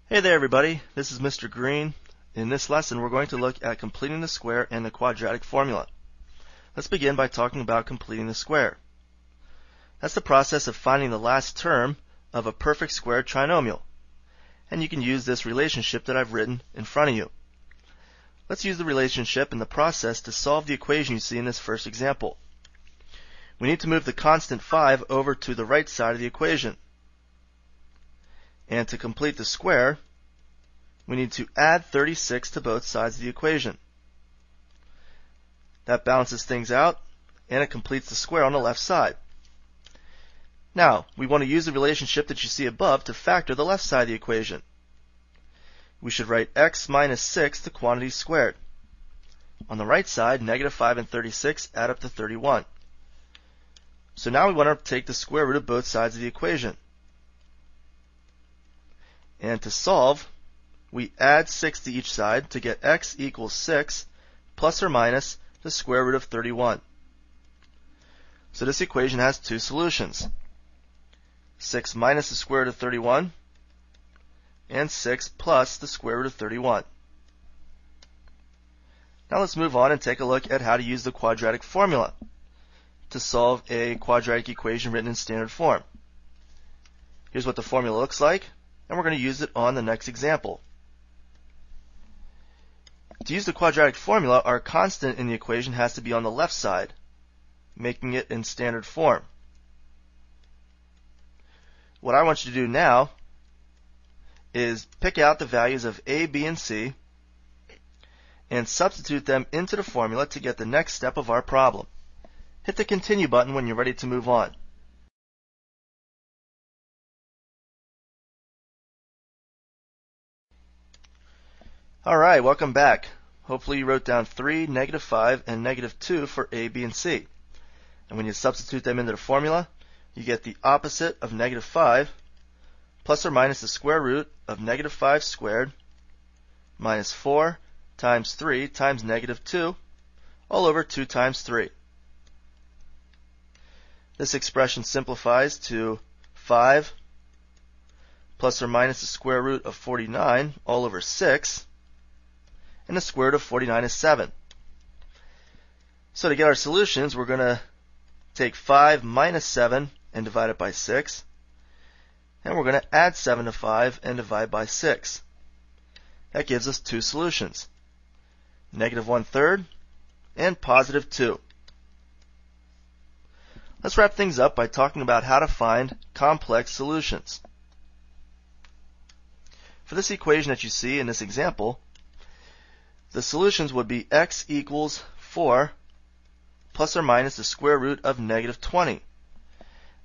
Hey there everybody, this is Mr. Green. In this lesson we're going to look at completing the square and the quadratic formula. Let's begin by talking about completing the square. That's the process of finding the last term of a perfect square trinomial. And you can use this relationship that I've written in front of you. Let's use the relationship in the process to solve the equation you see in this first example. We need to move the constant 5 over to the right side of the equation. And to complete the square, we need to add 36 to both sides of the equation. That balances things out, and it completes the square on the left side. Now, we want to use the relationship that you see above to factor the left side of the equation. We should write x minus 6, the quantity squared. On the right side, negative 5 and 36 add up to 31. So now we want to take the square root of both sides of the equation. And to solve, we add 6 to each side to get x equals 6 plus or minus the square root of 31. So this equation has two solutions. 6 minus the square root of 31 and 6 plus the square root of 31. Now let's move on and take a look at how to use the quadratic formula to solve a quadratic equation written in standard form. Here's what the formula looks like, and we're going to use it on the next example. To use the quadratic formula, our constant in the equation has to be on the left side, making it in standard form. What I want you to do now is pick out the values of a, b, and c and substitute them into the formula to get the next step of our problem. Hit the continue button when you're ready to move on. Alright, welcome back. Hopefully you wrote down 3, negative 5, and negative 2 for a, b, and c. And when you substitute them into the formula, you get the opposite of negative 5 plus or minus the square root of negative 5 squared minus 4 times 3 times negative 2 all over 2 times 3. This expression simplifies to 5 plus or minus the square root of 49 all over 6, and the square root of 49 is 7. So to get our solutions, we're going to take 5 minus 7 and divide it by 6, and we're going to add 7 to 5 and divide by 6. That gives us two solutions, negative 1/3 and positive 2. Let's wrap things up by talking about how to find complex solutions. For this equation that you see in this example, the solutions would be x equals 4 plus or minus the square root of negative 20.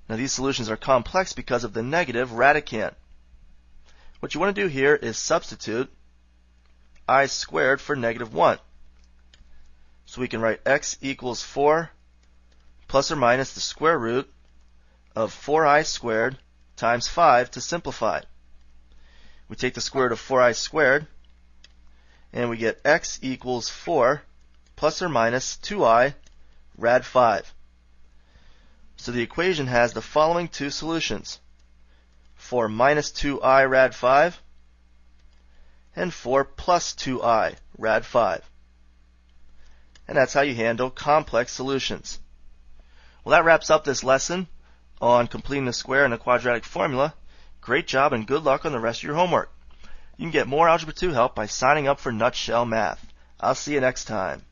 Now these solutions are complex because of the negative radicand. What you want to do here is substitute I squared for negative 1. So we can write x equals 4 plus or minus the square root of 4i squared times 5 to simplify. We take the square root of 4i squared, and we get x equals 4 plus or minus 2i rad 5. So the equation has the following two solutions: 4 minus 2i rad 5 and 4 plus 2i rad 5. And that's how you handle complex solutions. Well, that wraps up this lesson on completing the square and the quadratic formula. Great job and good luck on the rest of your homework. You can get more Algebra 2 help by signing up for Nutshell Math. I'll see you next time.